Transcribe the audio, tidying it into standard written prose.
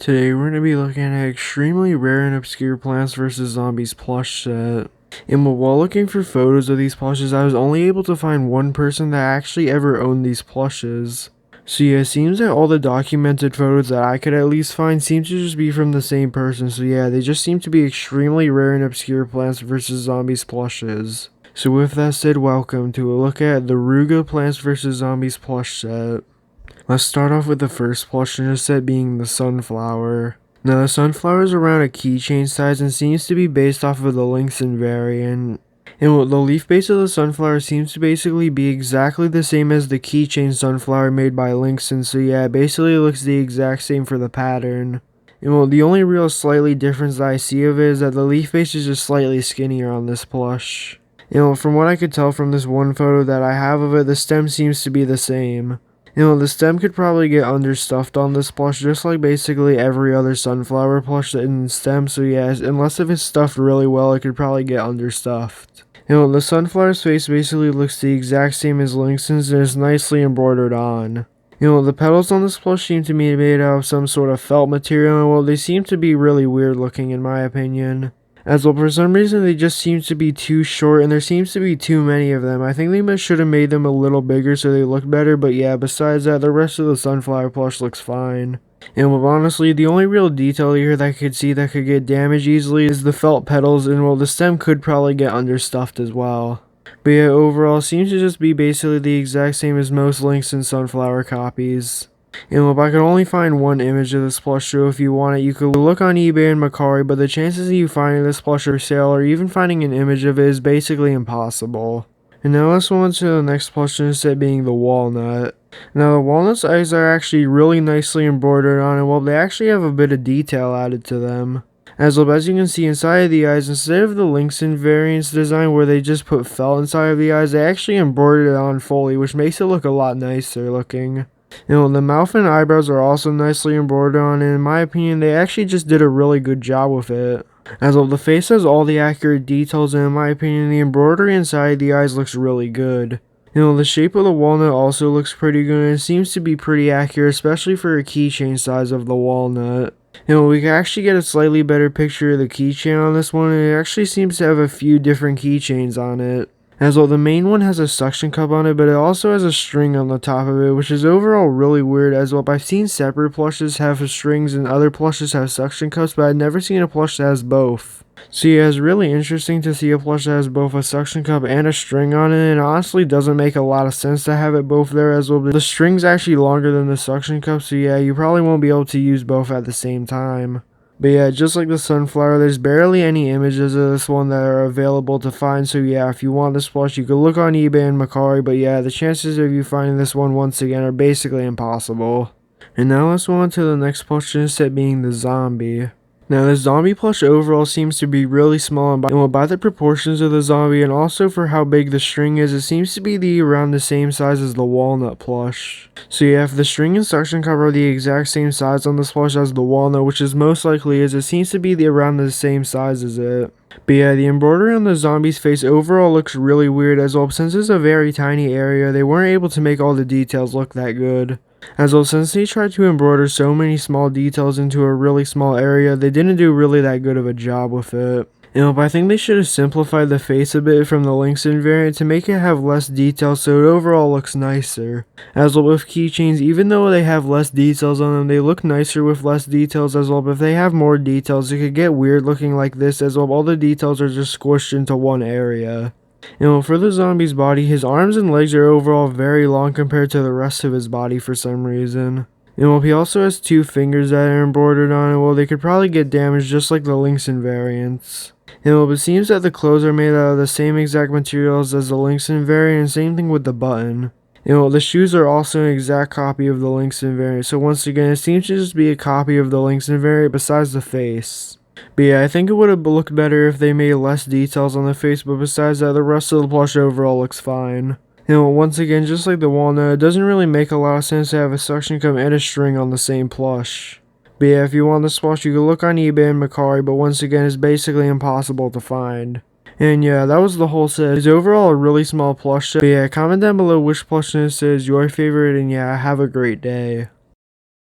Today we're going to be looking at extremely rare and obscure Plants vs. Zombies plush set. And while looking for photos of these plushes, I was only able to find one person that actually ever owned these plushes. So yeah, it seems that all the documented photos that I could at least find seem to just be from the same person. So yeah, they just seem to be extremely rare and obscure Plants vs. Zombies plushes. So with that said, welcome to a look at the ROOGA Plants vs. Zombies plush set. Let's start off with the first plush in the set being the Sunflower. Now the Sunflower is around a keychain size and seems to be based off of the Lynxen variant. And the leaf base of the Sunflower seems to basically be exactly the same as the keychain Sunflower made by Lynxen, so yeah, it basically looks the exact same for the pattern. And the only real slightly difference that I see of it is that the leaf base is just slightly skinnier on this plush. From what I could tell from this one photo that I have of it, the stem seems to be the same. The stem could probably get understuffed on this plush just like basically every other Sunflower plush in the stem, so yeah, unless if it's stuffed really well, it could probably get understuffed. The Sunflower's face basically looks the exact same as Lynxen's and is nicely embroidered on. The petals on this plush seem to be made out of some sort of felt material, and they seem to be really weird looking in my opinion. As well, for some reason they just seem to be too short and there seems to be too many of them. I think they should have made them a little bigger so they look better, but yeah, besides that, the rest of the Sunflower plush looks fine. Honestly, the only real detail here that I could see that could get damaged easily is the felt petals, and the stem could probably get understuffed as well. But yeah, overall, it seems to just be basically the exact same as most Lynxen Sunflower copies. I could only find one image of this plush, so if you want it, you could look on eBay and Mercari, but the chances of you finding this plush for sale or even finding an image of it is basically impossible. And now let's move on to the next plush in the set being the Walnut. Now the Walnut's eyes are actually really nicely embroidered on, and they actually have a bit of detail added to them. As you can see inside of the eyes, instead of the Lynxen variants design where they just put felt inside of the eyes, they actually embroidered it on fully, which makes it look a lot nicer looking. The mouth and eyebrows are also nicely embroidered on, and in my opinion, they actually just did a really good job with it. The face has all the accurate details, and in my opinion, the embroidery inside the eyes looks really good. The shape of the walnut also looks pretty good, and it seems to be pretty accurate, especially for a keychain size of the walnut. We can actually get a slightly better picture of the keychain on this one, and it actually seems to have a few different keychains on it. The main one has a suction cup on it, but it also has a string on the top of it, which is overall really weird. I've seen separate plushes have strings and other plushes have suction cups, but I've never seen a plush that has both. So yeah, it's really interesting to see a plush that has both a suction cup and a string on it, and it honestly doesn't make a lot of sense to have it both there but the string's actually longer than the suction cup, so yeah, you probably won't be able to use both at the same time. But yeah, just like the Sunflower, there's barely any images of this one that are available to find, so yeah, if you want this plush, you can look on eBay and Mercari, but yeah, the chances of you finding this one once again are basically impossible. And now let's move on to the next plush in the set being the Zombie. Now the Zombie plush overall seems to be really small, and by the proportions of the Zombie and also for how big the string is, it seems to be around the same size as the Walnut plush. So yeah, if the string and suction cup are the exact same size on this plush as the Walnut, which is most likely it seems to be around the same size as it. But yeah, the embroidery on the Zombie's face overall looks really weird since it's a very tiny area, they weren't able to make all the details look that good. Since they tried to embroider so many small details into a really small area, they didn't do really that good of a job with it. But I think they should have simplified the face a bit from the Lynxen variant to make it have less details so it overall looks nicer. With keychains, even though they have less details on them, they look nicer with less details but if they have more details, it could get weird looking like this all the details are just squished into one area. For the Zombie's body, his arms and legs are overall very long compared to the rest of his body for some reason. He also has two fingers that are embroidered on it, they could probably get damaged just like the Lynxen variants. It seems that the clothes are made out of the same exact materials as the Lynxen variant, and same thing with the button. The shoes are also an exact copy of the Lynxen variant, so once again, it seems to just be a copy of the Lynxen variant besides the face. But yeah, I think it would have looked better if they made less details on the face, but besides that, the rest of the plush overall looks fine. Once again, just like the Walnut, it doesn't really make a lot of sense to have a suction cup and a string on the same plush. But yeah, if you want this plush, you can look on eBay and Mercari, but once again, it's basically impossible to find. And yeah, that was the whole set. It's overall a really small plush set. But yeah, comment down below which plush in this is your favorite, and yeah, have a great day.